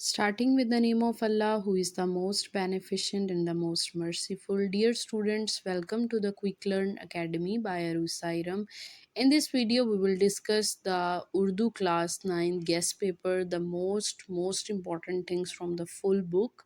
Starting with the name of Allah, who is the most beneficent and the most merciful. Dear students, welcome to the Quick Learn Academy by Arusairam. In this video, we will discuss the Urdu class 9 guest paper, the most important things from the full book.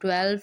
12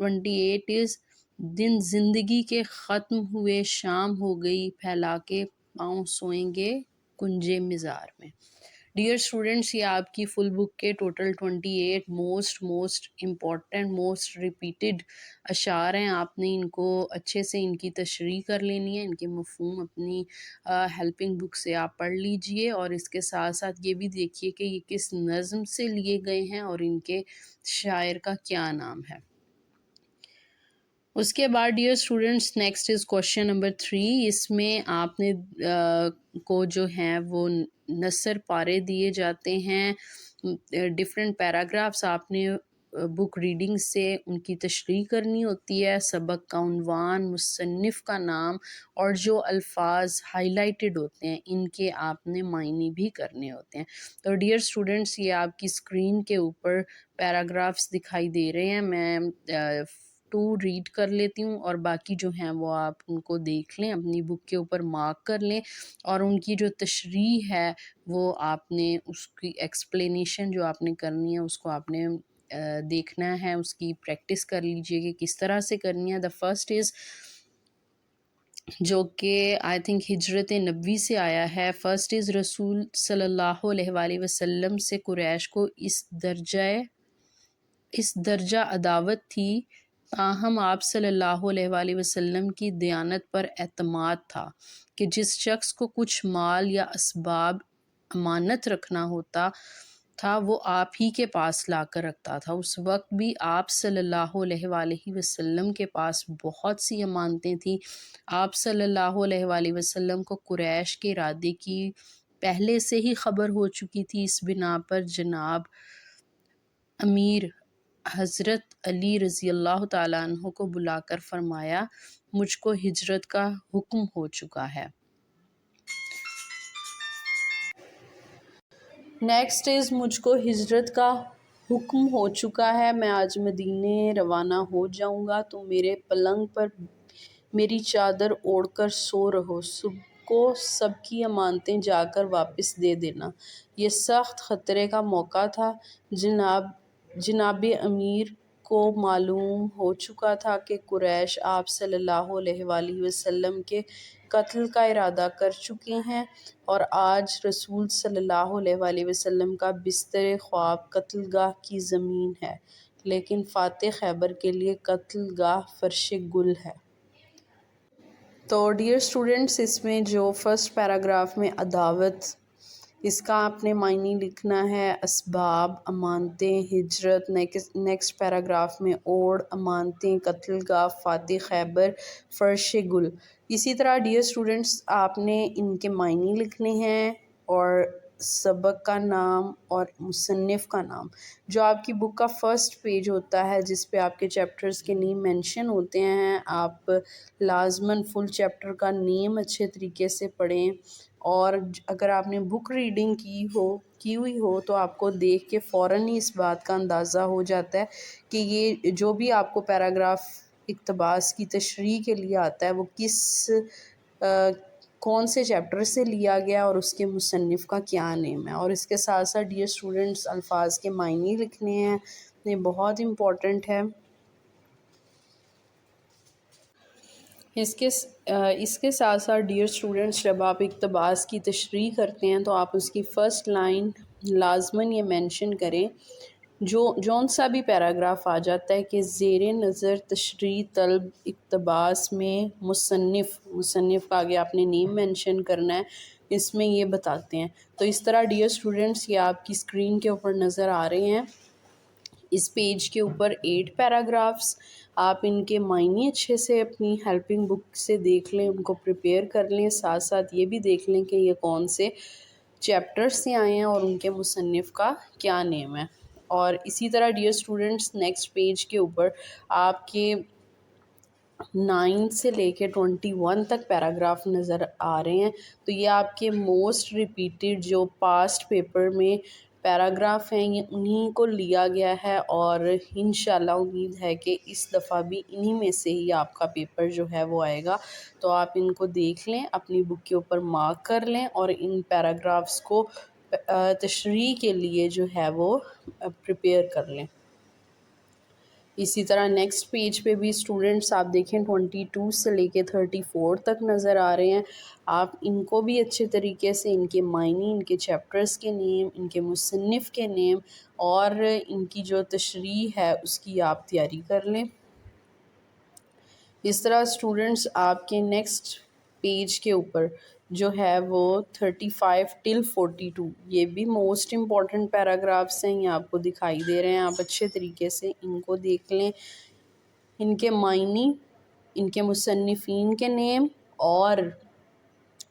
28 از دن زندگی کے ختم ہوئے، شام ہو گئی، پھیلا کے پاؤں سوئیں گے کنجے مزار میں۔ ڈیئر اسٹوڈینٹس، یہ آپ کی فل بک کے total 28 most important most repeated اشعار ہیں۔ آپ نے ان کو اچھے سے ان کی تشریح کر لینی ہے، ان کے مفہوم اپنی ہیلپنگ بک سے آپ پڑھ لیجئے، اور اس کے ساتھ ساتھ یہ بھی دیکھیے کہ یہ کس نظم سے لیے گئے ہیں اور ان کے شاعر کا کیا نام ہے۔ اس کے بعد dear students next is question number 3۔ اس میں آپ نے کو جو ہیں وہ نثر پارے دیے جاتے ہیں، ڈفرینٹ پیراگرافس آپ نے بک ریڈنگ سے ان کی تشریح کرنی ہوتی ہے، سبق کا عنوان، مصنف کا نام، اور جو الفاظ ہائی لائٹڈ ہوتے ہیں ان کے آپ نے معنی بھی کرنے ہوتے ہیں۔ تو ڈیئر اسٹوڈینٹس، یہ آپ کی اسکرین کے اوپر پیراگرافس دکھائی دے رہے ہیں، میں 2 ریڈ کر لیتی ہوں اور باقی جو ہیں وہ آپ ان کو دیکھ لیں، اپنی بک کے اوپر مارک کر لیں، اور ان کی جو تشریح ہے وہ آپ نے اس کی ایکسپلینیشن جو آپ نے کرنی ہے اس کو آپ نے دیکھنا ہے، اس کی پریکٹس کر لیجئے کہ کس طرح سے کرنی ہے۔ دا فرسٹ از، جو کہ آئی تھنک ہجرت نبوی سے آیا ہے، فرسٹ از رسول صلی اللہ علیہ وآلہ وسلم سے قریش کو اس درجہ عداوت تھی، تاہم آپ صلی اللہ علیہ وآلہ وسلم کی دیانت پر اعتماد تھا کہ جس شخص کو کچھ مال یا اسباب امانت رکھنا ہوتا تھا وہ آپ ہی کے پاس لا کر رکھتا تھا۔ اس وقت بھی آپ صلی اللہ علیہ وآلہ وسلم کے پاس بہت سی امانتیں تھیں۔ آپ صلی اللہ علیہ وآلہ وسلم کو قریش کے ارادے کی پہلے سے ہی خبر ہو چکی تھی، اس بنا پر جناب امیر حضرت علی رضی اللہ تعالیٰ عنہ کو بلا کر فرمایا، مجھ کو ہجرت کا حکم ہو چکا ہے۔ نیکسٹ از، مجھ کو ہجرت کا حکم ہو چکا ہے، میں آج مدینے روانہ ہو جاؤں گا، تم میرے پلنگ پر میری چادر اوڑھ کر سو رہو، صبح کو سب کی امانتیں جا کر واپس دے دینا۔ یہ سخت خطرے کا موقع تھا۔ جناب امیر کو معلوم ہو چکا تھا کہ قریش آپ صلی اللہ علیہ وآلہ وسلم کے قتل کا ارادہ کر چکے ہیں، اور آج رسول صلی اللہ علیہ وآلہ وسلم کا بستر خواب قتل گاہ کی زمین ہے، لیکن فاتح خیبر کے لیے قتل گاہ فرش گل ہے۔ تو ڈیئر اسٹوڈینٹس، اس میں جو فرسٹ پیراگراف میں عداوت، اس کا آپ نے معنی لکھنا ہے، اسباب، امانتیں، ہجرت، نیکسٹ پیراگراف میں اوڑھ، امانتیں، قتل گاہ، فاتح خیبر، فرش گل۔ اسی طرح ڈیئر اسٹوڈینٹس، آپ نے ان کے معنی لکھنے ہیں اور سبق کا نام اور مصنف کا نام۔ جو آپ کی بک کا فرسٹ پیج ہوتا ہے جس پہ آپ کے چیپٹرز کے نیم مینشن ہوتے ہیں، آپ لازماً فل چیپٹر کا نیم اچھے طریقے سے پڑھیں، اور اگر آپ نے بک ریڈنگ کی ہوئی ہو تو آپ کو دیکھ کے فوراً ہی اس بات کا اندازہ ہو جاتا ہے کہ یہ جو بھی آپ کو پیراگراف اقتباس کی تشریح کے لیے آتا ہے وہ کون سے چیپٹر سے لیا گیا اور اس کے مصنف کا کیا نیم ہے۔ اور اس کے ساتھ ساتھ ڈیئر اسٹوڈنٹس، الفاظ کے معنی لکھنے ہیں، یہ بہت امپورٹنٹ ہے۔ اس کے ساتھ ساتھ ڈیئر اسٹوڈنٹس، جب آپ اقتباس کی تشریح کرتے ہیں تو آپ اس کی فرسٹ لائن لازماً یہ مینشن کریں، جون سا بھی پیراگراف آ جاتا ہے کہ زیر نظر تشریح طلب اقتباس میں مصنف کا آگے آپ نے نیم مینشن کرنا ہے، اس میں یہ بتاتے ہیں۔ تو اس طرح ڈیئر اسٹوڈنٹس، یہ آپ کی اسکرین کے اوپر نظر آ رہے ہیں، اس پیج کے اوپر 8 پیراگرافس، آپ ان کے معنی اچھے سے اپنی ہیلپنگ بک سے دیکھ لیں، ان کو پریپیئر کر لیں، ساتھ ساتھ یہ بھی دیکھ لیں کہ یہ کون سے چیپٹر سے آئے ہیں اور ان کے مصنف کا کیا نیم ہے۔ اور اسی طرح ڈیئر اسٹوڈنٹس، نیکسٹ پیج کے اوپر آپ کے 9 سے لے کے 21 تک پیراگراف نظر آ رہے ہیں، تو یہ آپ کے موسٹ ریپیٹڈ جو پاسٹ پیپر میں پیراگراف ہیں، یہ انہی کو لیا گیا ہے، اور انشاءاللہ امید ہے کہ اس دفعہ بھی انہی میں سے ہی آپ کا پیپر جو ہے وہ آئے گا۔ تو آپ ان کو دیکھ لیں، اپنی بک کے اوپر مارک کر لیں، اور ان پیراگرافس کو تشریح کے لیے جو ہے وہ پریپیئر کر لیں۔ اسی طرح نیکسٹ پیج پہ بھی اسٹوڈنٹس آپ دیکھیں 22 سے لے کے 34 تک نظر آ رہے ہیں. آپ ان کو بھی اچھے طریقے سے ان کے معنی، ان کے چیپٹرز کے نیم، ان کے مصنف کے نیم اور ان کی جو تشریح ہے اس کی آپ تیاری کر لیں. اس طرح اسٹوڈنٹس آپ کے نیکسٹ پیج کے اوپر جو ہے وہ 35 till 42 یہ بھی موسٹ امپورٹنٹ پیراگرافس ہیں، یہ آپ کو دکھائی دے رہے ہیں. آپ اچھے طریقے سے ان کو دیکھ لیں، ان کے معنی، ان کے مصنفین کے نیم اور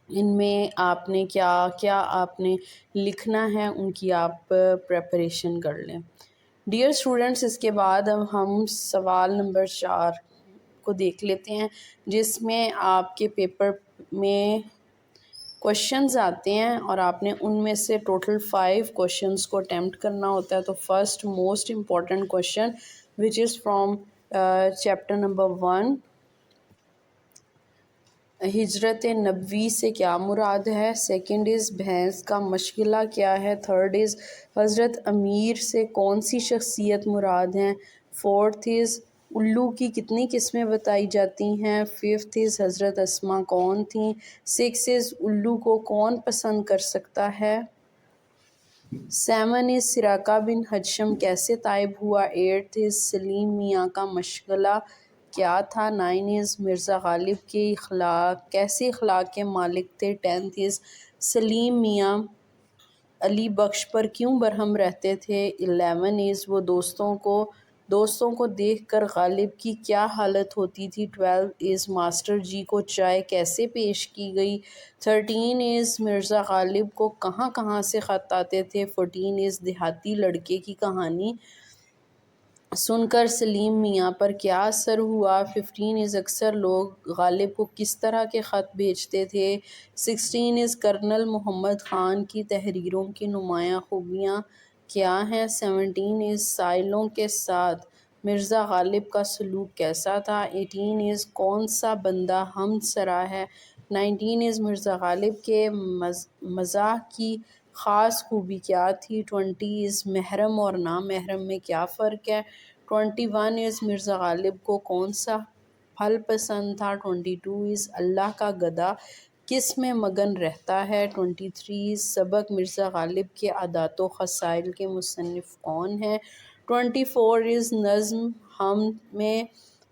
ان میں آپ نے کیا کیا آپ نے لکھنا ہے ان کی آپ پریپریشن کر لیں. ڈیئر اسٹوڈنٹس، اس کے بعد اب ہم سوال نمبر 4 کو دیکھ لیتے ہیں، جس میں آپ کے پیپر میں کوشچنز آتے ہیں اور آپ نے ان میں سے ٹوٹل 5 کوشچنز کو اٹیمپٹ کرنا ہوتا ہے. تو first most important question which is from chapter number 1، ہجرت نبوی سے کیا مراد ہے. سیکنڈ از بھینس کا مشغلہ کیا ہے. تھرڈ از حضرت امیر سے کون سی شخصیت مراد ہیں. فورتھ از الو کی کتنی قسمیں بتائی جاتی ہیں. ففتھ از حضرت اسما کون تھیں. سکس از الو کو کون پسند کر سکتا ہے. 7 از سراقہ بن حجشم کیسے طائب ہوا. 8 از سلیم میاں کا مشغلہ کیا تھا. 9 از مرزا غالب کے اخلاق کیسے اخلاق کے مالک تھے. 10 از سلیم میاں علی بخش پر کیوں برہم رہتے تھے. 11 از وہ دوستوں کو دیکھ کر غالب کی کیا حالت ہوتی تھی. 12 از ماسٹر جی کو چائے کیسے پیش کی گئی. 13 از مرزا غالب کو کہاں کہاں سے خط آتے تھے. 14 از دیہاتی لڑکے کی کہانی سن کر سلیم میاں پر کیا اثر ہوا. 15 از اکثر لوگ غالب کو کس طرح کے خط بھیجتے تھے. 16 از کرنل محمد خان کی تحریروں کی نمایاں خوبیاں کیا ہیں. 17 از سائلوں کے ساتھ مرزا غالب کا سلوک کیسا تھا. 18 از کون سا بندہ ہم سرا ہے. 19 از مرزا غالب کے مزاح کی خاص خوبی کیا تھی. 20 از محرم اور نامحرم میں کیا فرق ہے. 21 از مرزا غالب کو کون سا پھل پسند تھا. 22 از اللہ کا گدھا کس میں مگن رہتا ہے. 23 از سبق مرزا غالب کے عادات و خصائل کے مصنف کون ہیں. 24 از نظم ہم میں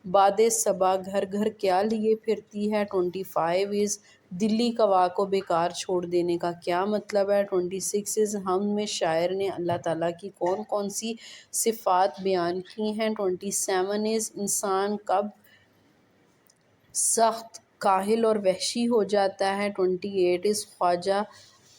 باد صبا گھر گھر کیا لیے پھرتی ہے. 25 از دلی قوا کو بیکار چھوڑ دینے کا کیا مطلب ہے. 26 از ہم میں شاعر نے اللہ تعالیٰ کی کون کون سی صفات بیان کی ہیں. 27 از انسان کب سخت کاہل اور وحشی ہو جاتا ہے. 28 از خواجہ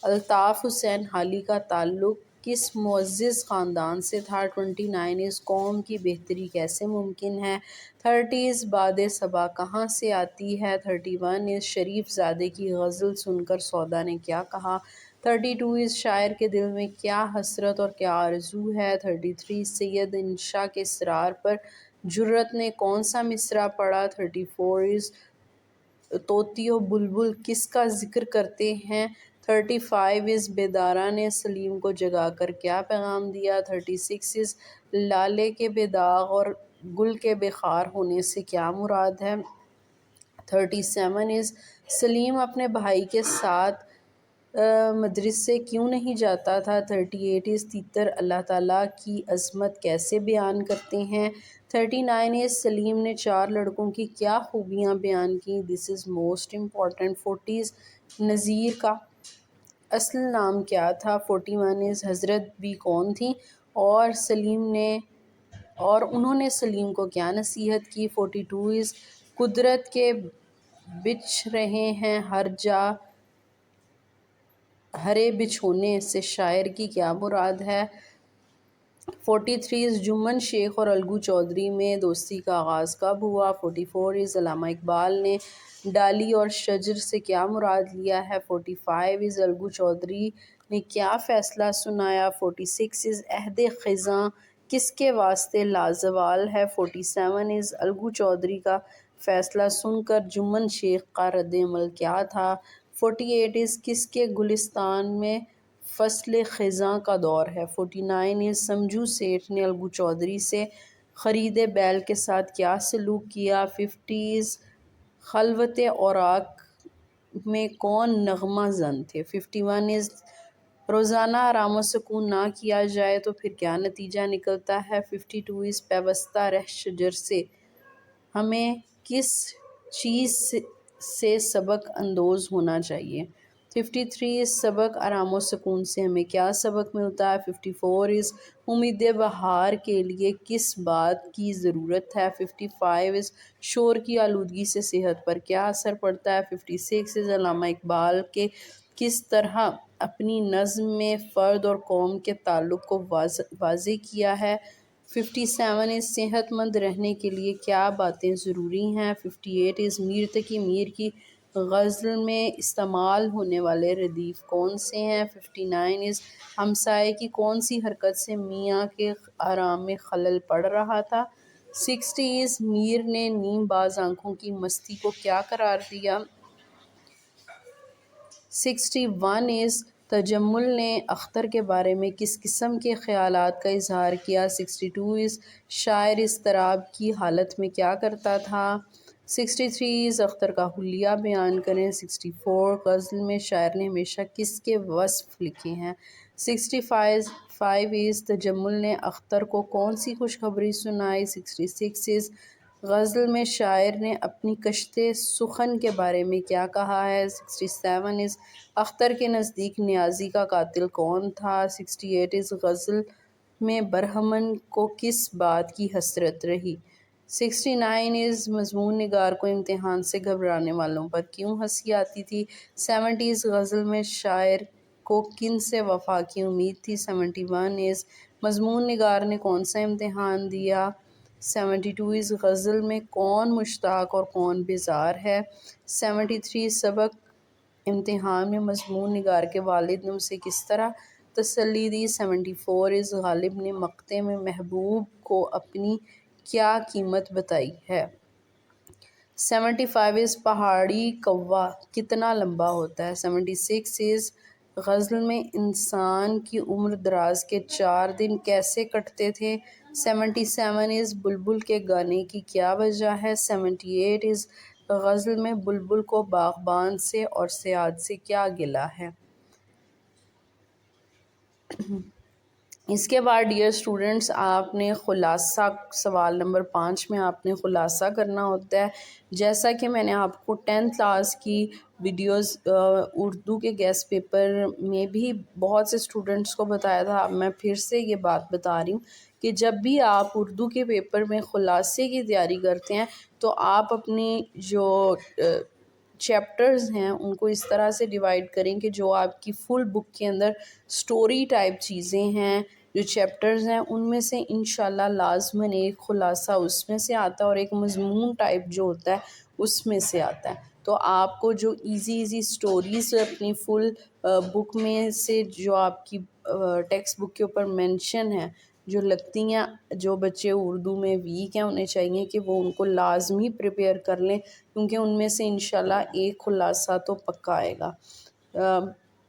الطاف حسین حالی کا تعلق کس معزز خاندان سے تھا. 29 از قوم کی بہتری کیسے ممکن ہے. 30 از باد صبا کہاں سے آتی ہے. 31 از شریف زادے کی غزل سن کر سودا نے کیا کہا. 32 از شاعر کے دل میں کیا حسرت اور کیا آرزو ہے. 33 سید انشا کے اسرار پر جرت نے کون سا مصرع پڑھا. 34 از طوطی و بلبل کس کا ذکر کرتے ہیں. 35 از بیدارہ نے سلیم کو جگا کر کیا پیغام دیا. 36 از لالے کے بے داغ اور گل کے بے خار ہونے سے کیا مراد ہے. 37 از سلیم اپنے بھائی کے ساتھ مدرسے کیوں نہیں جاتا تھا. 38 از تیتر اللہ تعالیٰ کی عظمت کیسے بیان کرتے ہیں. 39 از سلیم نے 4 لڑکوں کی کیا خوبیاں بیان کی. دس از موسٹ امپورٹنٹ. 40 از نذیر کا اصل نام کیا تھا. 41 از حضرت بھی کون تھیں اور انہوں نے سلیم کو کیا نصیحت کی. 42 از قدرت کے بچھ رہے ہیں ہر جا ہرے بچھونے سے شاعر کی کیا مراد ہے. 43 از جمن شیخ اور الگو چودھری میں دوستی کا آغاز کب ہوا. 44 از علامہ اقبال نے ڈالی اور شجر سے کیا مراد لیا ہے. 45 از الگو چودھری نے کیا فیصلہ سنایا. 46 از عہد خزاں کس کے واسطے لازوال ہے. 47 از الگو چودھری کا فیصلہ سن کر جمن شیخ کا رد عمل کیا تھا. 48 از کس کے گلستان میں فصل خزاں کا دور ہے. 49 از سمجھو سیٹھ نے الگو چودھری سے خرید بیل کے ساتھ کیا سلوک کیا؟ 50 خلوت اوراق میں کون نغمہ زن تھے؟ 51 روزانہ آرام و سکون نہ کیا جائے تو پھر کیا نتیجہ نکلتا ہے؟ 52 پیوستہ رہ شجر سے ہمیں کس چیز سے سبق اندوز ہونا چاہیے؟ 53 سبق آرام و سکون سے ہمیں کیا سبق ملتا ہے؟ 54 امید بہار کے لیے کس بات کی ضرورت ہے؟ 55 شور کی آلودگی سے صحت پر کیا اثر پڑتا ہے؟ 56 علامہ اقبال کے کس طرح اپنی نظم میں فرد اور قوم کے تعلق کو واضح کیا ہے؟ 57 صحت مند رہنے کے لیے کیا باتیں ضروری ہیں؟ 58 میر تقی میر کی غزل میں استعمال ہونے والے ردیف کون سے ہیں؟ 59 ہمسائے کی کون سی حرکت سے میاں کے آرام میں خلل پڑ رہا تھا؟ 60 میر نے نیم باز آنکھوں کی مستی کو کیا قرار دیا؟ 61 تجمل نے اختر کے بارے میں کس قسم کے خیالات کا اظہار کیا؟ 62 شاعر اضطراب کی حالت میں کیا کرتا تھا؟ 63 اختر کا حلیہ بیان کریں۔ 64 غزل میں شاعر نے ہمیشہ کس کے وصف لکھے ہیں؟ 65 تجمل نے اختر کو کون سی خوشخبری سنائی؟ 66 غزل میں شاعر نے اپنی کشت سخن کے بارے میں کیا کہا ہے؟ 67 اختر کے نزدیک نیازی کا قاتل کون تھا؟ 68 غزل میں برہمن کو کس بات کی حسرت رہی؟ 69 مضمون نگار کو امتحان سے گھبرانے والوں پر کیوں ہنسی آتی تھی؟ 70 غزل میں شاعر کو کن سے وفا کی امید تھی؟ 71 مضمون نگار نے کون سا امتحان دیا؟ 72 غزل میں کون مشتاق اور کون بیزار ہے؟ 73 سبق امتحان میں مضمون نگار کے والد نے اسے کس طرح تسلی دی؟ 74 غالب نے مقطع میں محبوب کو اپنی کیا قیمت بتائی ہے؟ 75 پہاڑی کوا کتنا لمبا ہوتا ہے؟ 76 غزل میں انسان کی عمر دراز کے 4 دن کیسے کٹتے تھے؟ 77 بلبل کے گانے کی کیا وجہ ہے؟ 78 غزل میں بلبل کو باغبان سے اور صیاد سے کیا گلہ ہے؟ اس کے بعد ڈیئر اسٹوڈنٹس آپ نے خلاصہ سوال نمبر 5 میں آپ نے خلاصہ کرنا ہوتا ہے۔ جیسا کہ میں نے آپ کو 10th کلاس کی ویڈیوز اردو کے گیسٹ پیپر میں بھی بہت سے اسٹوڈنٹس کو بتایا تھا، اب میں پھر سے یہ بات بتا رہی ہوں کہ جب بھی آپ اردو کے پیپر میں خلاصے کی تیاری کرتے ہیں تو آپ اپنی جو چیپٹرز ہیں ان کو اس طرح سے ڈیوائڈ کریں کہ جو آپ کی فل بک کے اندر سٹوری ٹائپ چیزیں ہیں، جو چیپٹرز ہیں ان میں سے انشاءاللہ لازماً ایک خلاصہ اس میں سے آتا ہے اور ایک مضمون ٹائپ جو ہوتا ہے اس میں سے آتا ہے۔ تو آپ کو جو ایزی سٹوریز اپنی فل بک میں سے جو آپ کی ٹیکسٹ بک کے اوپر مینشن ہے جو لگتی ہیں، جو بچے اردو میں ویک ہیں انہیں چاہیے کہ وہ ان کو لازمی پریپیئر کر لیں کیونکہ ان میں سے انشاءاللہ ایک خلاصہ تو پکا آئے گا۔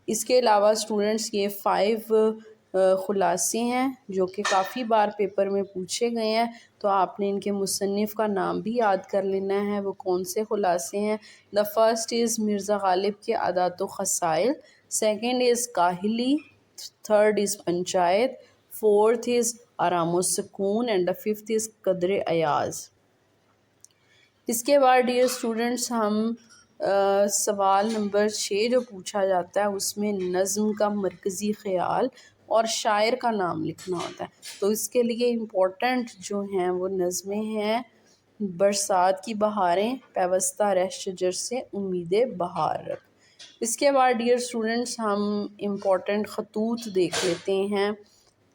اس کے علاوہ اسٹوڈنٹس یہ 5 خلاصے ہیں جو کہ کافی بار پیپر میں پوچھے گئے ہیں، تو آپ نے ان کے مصنف کا نام بھی یاد کر لینا ہے، وہ کون سے خلاصے ہیں۔ The first is Mirza Ghalib کے عادات و خصائل، سیکنڈ از کاہلی، third is panchayat, fourth is آرام و سکون اینڈ دا ففتھ از قدر ایاز۔ اس کے بعد ڈیئر اسٹوڈنٹس ہم سوال نمبر 6 جو پوچھا جاتا ہے اس میں نظم کا مرکزی خیال اور شاعر کا نام لکھنا ہوتا ہے، تو اس کے لیے امپورٹنٹ جو ہیں وہ نظمیں ہیں: برسات کی بہاریں، پیوستہ رہ شجر سے امید بہار رکھ۔ اس کے بعد ڈیئر اسٹوڈنٹس ہم امپورٹنٹ خطوط دیکھ لیتے ہیں۔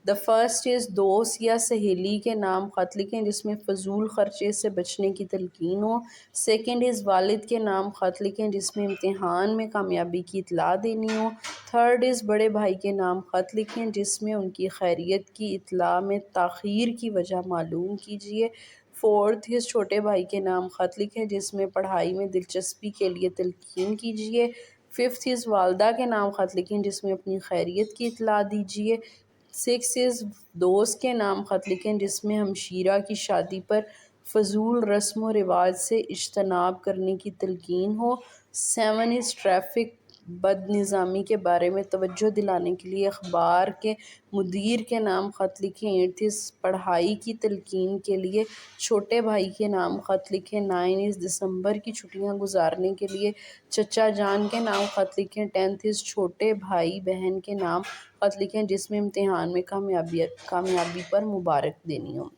دا فرسٹ از دوست یا سہیلی کے نام خط لکھیں جس میں فضول خرچے سے بچنے کی تلقین ہو۔ سیکنڈ از والد کے نام خط لکھیں جس میں امتحان میں کامیابی کی اطلاع دینی ہو۔ تھرڈ از بڑے بھائی کے نام خط لکھیں جس میں ان کی خیریت کی اطلاع میں تاخیر کی وجہ معلوم کیجیے۔ فورتھ از چھوٹے بھائی کے نام خط لکھیں جس میں پڑھائی میں دلچسپی کے لیے تلقین کیجیے۔ ففتھ از والدہ کے نام خط لکھیں جس میں اپنی خیریت کی اطلاع دیجیے۔ 6 از دوست کے نام خط لکھیں جس میں ہمشیرہ کی شادی پر فضول رسم و رواج سے اجتناب کرنے کی تلقین ہو۔ 7 از ٹریفک بد نظامی کے بارے میں توجہ دلانے کے لیے اخبار کے مدیر کے نام خط لکھیں۔ 8 از پڑھائی کی تلقین کے لیے چھوٹے بھائی کے نام خط لکھیں۔ 9 از دسمبر کی چھٹیاں گزارنے کے لیے چچا جان کے نام خط لکھیں۔ 10 از چھوٹے بھائی بہن کے نام خط لکھیں جس میں امتحان میں کامیابی پر مبارک دینی ہو۔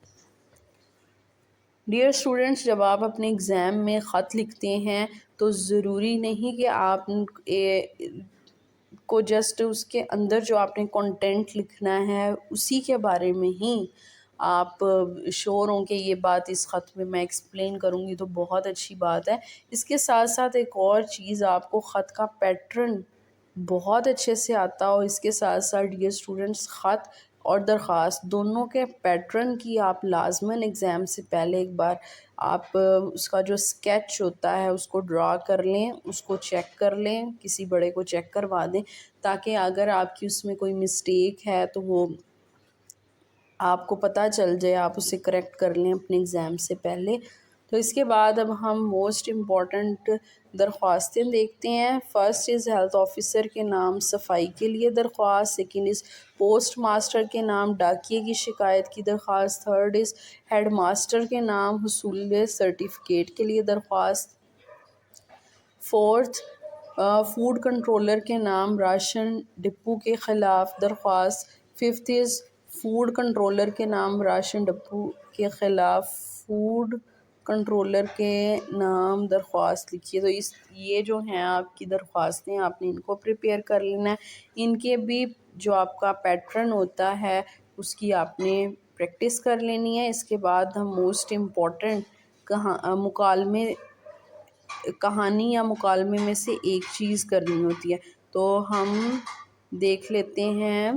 ڈیئر اسٹوڈنٹس، جب آپ اپنے ایگزام میں خط لکھتے ہیں تو ضروری نہیں کہ آپ کو جسٹ اس کے اندر جو آپ نے کنٹینٹ لکھنا ہے اسی کے بارے میں ہی آپ شور ہوں کہ یہ بات اس خط میں ایکسپلین کروں گی تو بہت اچھی بات ہے۔ اس کے ساتھ ساتھ ایک اور چیز، آپ کو خط کا پیٹرن بہت اچھے سے آتا ہو۔ اس کے ساتھ ساتھ ڈیئر اسٹوڈنٹس، خط اور درخواست دونوں کے پیٹرن کی آپ لازماً ایگزام سے پہلے ایک بار آپ اس کا جو اسکیچ ہوتا ہے اس کو ڈرا کر لیں، اس کو چیک کر لیں، کسی بڑے کو چیک کروا دیں تاکہ اگر آپ کی اس میں کوئی مسٹیک ہے تو وہ آپ کو پتہ چل جائے، آپ اسے کریکٹ کر لیں اپنے ایگزام سے پہلے۔ تو اس کے بعد اب ہم موسٹ امپورٹنٹ درخواستیں دیکھتے ہیں۔ فرسٹ از ہیلتھ آفیسر کے نام صفائی کے لیے درخواست۔ سیکنڈ از پوسٹ ماسٹر کے نام ڈاکیے کی شکایت کی درخواست۔ تھرڈ از ہیڈ ماسٹر کے نام حصول سرٹیفکیٹ کے لیے درخواست۔ فورتھ، فوڈ کنٹرولر کے نام راشن ڈپو کے خلاف درخواست۔ ففتھ از فوڈ کنٹرولر کے نام راشن ڈپو کے خلاف فوڈ کنٹرولر کے نام درخواست لکھیے۔ تو یہ جو ہیں آپ کی درخواستیں، آپ نے ان کو پریپیئر کر لینا ہے۔ ان کے بھی جو آپ کا پیٹرن ہوتا ہے اس کی آپ نے پریکٹس کر لینی ہے۔ اس کے بعد ہم موسٹ امپورٹنٹ کہانی یا مکالمے میں سے ایک چیز کرنی ہوتی ہے، تو ہم دیکھ لیتے ہیں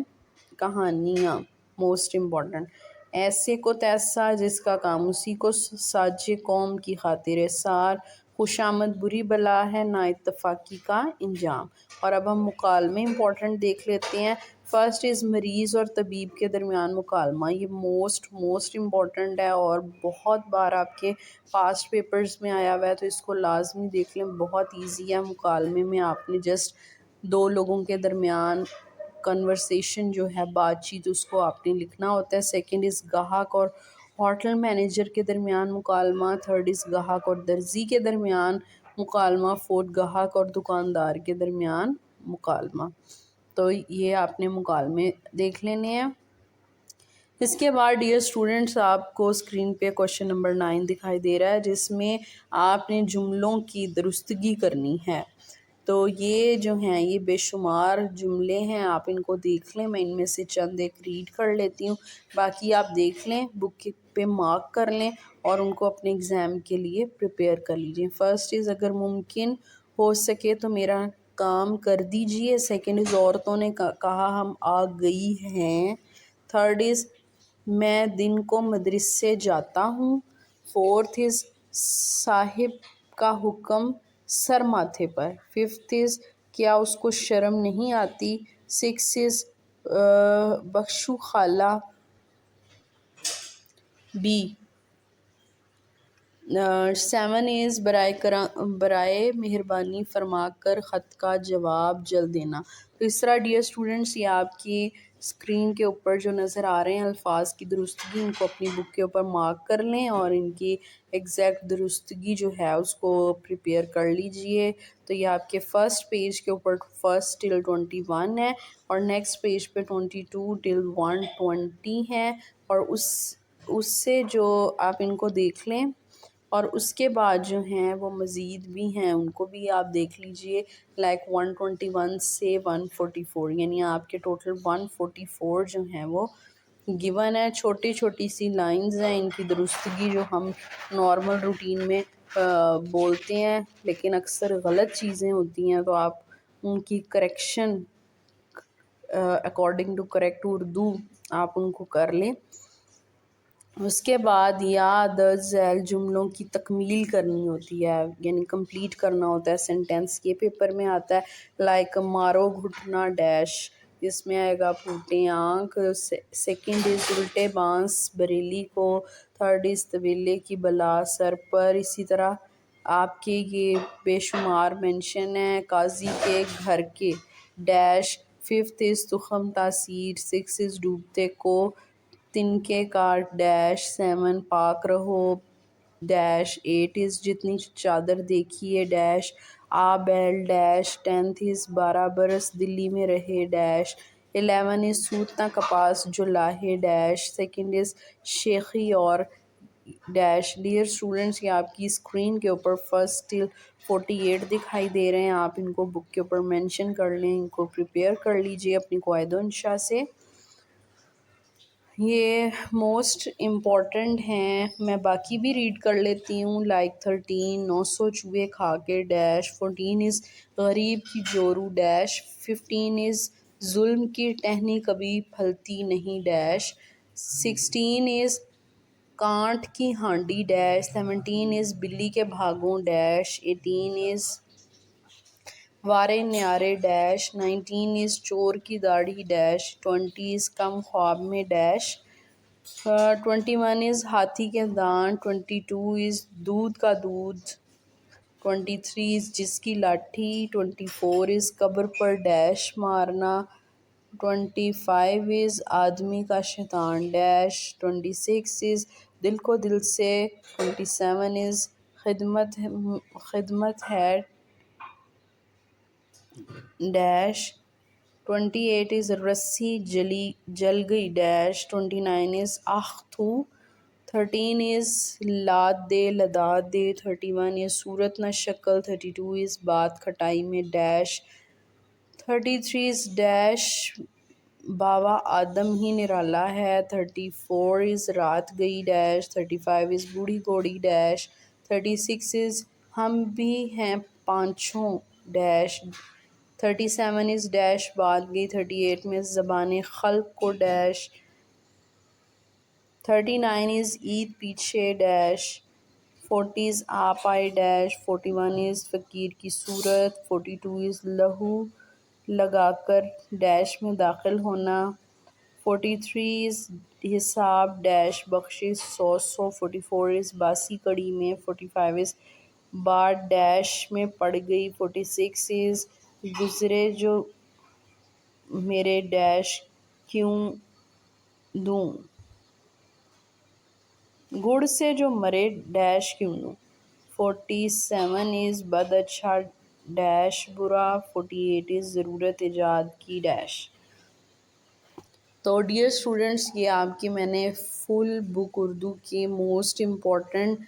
کہانیاں موسٹ امپورٹنٹ۔ ایسے کو تیسا جس کا کام اسی کو ساجے قوم کی خاطر سار، خوش آمد بری بلا ہے نا اتفاقی کا انجام۔ اور اب ہم مکالمے امپورٹنٹ دیکھ لیتے ہیں۔ فرسٹ از مریض اور طبیب کے درمیان مکالمہ۔ یہ موسٹ امپورٹنٹ ہے اور بہت بار آپ کے پاسٹ پیپرز میں آیا ہوا ہے، تو اس کو لازمی دیکھ لیں، بہت ایزی ہے۔ مکالمے میں آپ نے جسٹ دو لوگوں کے درمیان کنورسیشن جو ہے، بات چیت، اس کو آپ نے لکھنا ہوتا ہے۔ سیکنڈ از گاہک اور ہوٹل مینیجر کے درمیان مکالمہ۔ تھرڈ از گاہک اور درزی کے درمیان مکالمہ۔ فورتھ گاہک اور دکاندار کے درمیان مکالمہ۔ تو یہ آپ نے مکالمے دیکھ لینے ہیں۔ اس کے بعد ڈیئر اسٹوڈنٹس، آپ کو اسکرین پہ کوشچن نمبر 9 دکھائی دے رہا ہے جس میں آپ نے جملوں کی درستگی کرنی ہے۔ تو یہ جو ہیں یہ بے شمار جملے ہیں، آپ ان کو دیکھ لیں۔ میں ان میں سے چند ایک ریڈ کر لیتی ہوں، باقی آپ دیکھ لیں، بک پہ مارک کر لیں اور ان کو اپنے ایگزام کے لیے پریپیئر کر لیجئے۔ فرسٹ از اگر ممکن ہو سکے تو میرا کام کر دیجئے۔ سیکنڈ از عورتوں نے کہا ہم آ گئی ہیں۔ تھرڈ از میں دن کو مدرسے جاتا ہوں۔ فورتھ از صاحب کا حکم سر ماتھے پر۔ ففتھ از کیا اس کو شرم نہیں آتی۔ سکس از بخشو خالہ بی۔ 7 از برائے مہربانی فرما کر خط کا جواب جلد دینا۔ تو اس طرح ڈیئر اسٹوڈنٹس، یہ آپ کی اسکرین کے اوپر جو نظر آ رہے ہیں الفاظ کی درستگی، ان کو اپنی بک کے اوپر مارک کر لیں اور ان کی ایگزیکٹ درستگی جو ہے اس کو پریپیئر کر لیجئے۔ تو یہ آپ کے فرسٹ پیج کے اوپر 1 till 21 ہے اور نیکسٹ پیج پہ 22 till 120 ہے، اور اس سے جو آپ ان کو دیکھ لیں اور اس کے بعد جو ہیں وہ مزید بھی ہیں، ان کو بھی آپ دیکھ لیجئے۔ لائک 121 سے 144، یعنی آپ کے ٹوٹل 144 جو ہیں وہ گیون ہے۔ چھوٹی چھوٹی سی لائنز ہیں، ان کی درستگی جو ہم نارمل روٹین میں بولتے ہیں لیکن اکثر غلط چیزیں ہوتی ہیں، تو آپ ان کی correction according to correct Urdu آپ ان کو کر لیں۔ اس کے بعد یا درج ذیل جملوں کی تکمیل کرنی ہوتی ہے، یعنی کمپلیٹ کرنا ہوتا ہے سینٹینس۔ یہ پیپر میں آتا ہے لائک مارو گھٹنا ڈیش، اس میں آئے گا پھوٹے آنکھ. سیکنڈ از الٹے بانس بریلی کو. تھرڈ از طویلے کی بلا سر پر. اسی طرح آپ کے یہ بے شمار مینشن ہیں. قاضی کے گھر کے ڈیش. ففتھ از تخم تاثیر. سکس از ڈوبتے کو. تنکے کاٹ ڈیش. سیون پاک رہو ڈیش. ایٹ از جتنی چادر دیکھی ہے ڈیش. آ بیل ڈیش. ٹینتھ از 12 برس دلی میں رہے ڈیش. 11 از سوتنا کپاس جو لاہے ڈیش. سیکنڈ از شیخی اور ڈیش. ڈیئر اسٹوڈنٹس، یہ آپ کی اسکرین کے اوپر فرسٹ ٹل 48 دکھائی دے رہے ہیں. آپ ان کو بک کے اوپر مینشن کر لیں، ان کو پریپیئر کر لیجئے اپنی قواعد و انشاء سے. یہ موسٹ امپورٹنٹ ہیں. میں باقی بھی ریڈ کر لیتی ہوں. لائک 13 900 چوہے کھا کے ڈیش. 14 از غریب کی جورو ڈیش. 15 از ظلم کی ٹہنی کبھی پھلتی نہیں ڈیش. 16 از کانٹ کی ہانڈی ڈیش. 17 از بلی کے بھاگوں ڈیش. 18 از وارے نیارے ڈیش. 19 از چور کی داڑھی ڈیش. 20 از کم خواب میں ڈیش. 21 از ہاتھی کے دانت. 22 از دودھ کا دودھ. 23 از جس کی لاٹھی. 24 از قبر پر ڈیش مارنا. 25 از آدمی کا شیطان ڈیش. 26 از دل کو دل سے. 27 از خدمت ہے ڈیش. 28 از رسی جل گئی ڈیش. 29 از آہ تھو. 13 از لاد دے لداد دے. 31 از صورت نہ شکل. 32 از بات کھٹائی میں ڈیش. 33 از ڈیش باوا آدم ہی نرالا ہے. 34 از رات گئی ڈیش. 35 از بوڑھی گھوڑی ڈیش. 36 از ہم بھی ہیں پانچوں ڈیش. 37 از ڈیش بات گئی. 38 میں زبان خلق کو ڈیش. 39 از عید پیچھے ڈیش. 40 از آپ آئے ڈیش. 41 از فقیر کی صورت. 42 از لہو لگا کر ڈیش میں داخل ہونا. 43 از حساب ڈیش بخشش 100. 44 از باسی کڑی میں. 45 از بات ڈیش میں پڑ گئی. 46 از گزرے جو میرے ڈیش کیوں دوں. گڑ سے جو مرے ڈیش کیوں دوں. 47 از بد اچھا ڈیش برا. 48 از ضرورت ایجاد کی ڈیش. تو ڈیئر اسٹوڈنٹس، یہ آپ کی میں نے فل بک اردو کی موسٹ امپورٹنٹ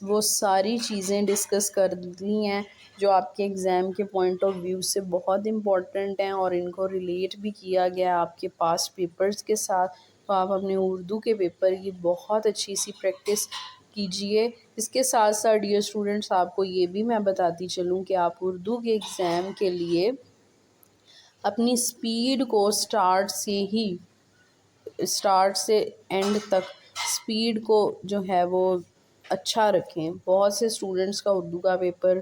وہ ساری چیزیں ڈسکس کر لی ہیں جو آپ کے ایگزام کے پوائنٹ آف ویو سے بہت امپورٹنٹ ہیں، اور ان کو ریلیٹ بھی کیا گیا آپ کے پاس پیپرز کے ساتھ. تو آپ اپنے اردو کے پیپر کی بہت اچھی سی پریکٹس کیجئے. اس کے ساتھ ساتھ ڈیئر اسٹوڈنٹس، آپ کو یہ بھی میں بتاتی چلوں کہ آپ اردو کے ایگزام کے لیے اپنی سپیڈ کو اسٹارٹ سے اینڈ تک سپیڈ کو جو ہے وہ اچھا رکھیں. بہت سے اسٹوڈنٹس کا اردو کا پیپر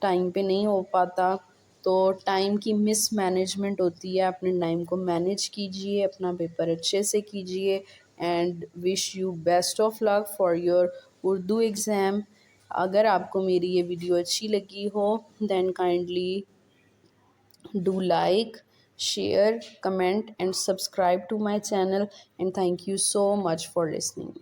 ٹائم پہ نہیں ہو پاتا، تو ٹائم کی مس مینجمنٹ ہوتی ہے. اپنے ٹائم کو مینیج کیجئے، اپنا پیپر اچھے سے کیجئے. And wish you best of luck for your Urdu exam. اگر آپ کو میری یہ ویڈیو اچھی لگی ہو then kindly do like, share, comment and subscribe to my channel, and thank you so much for listening.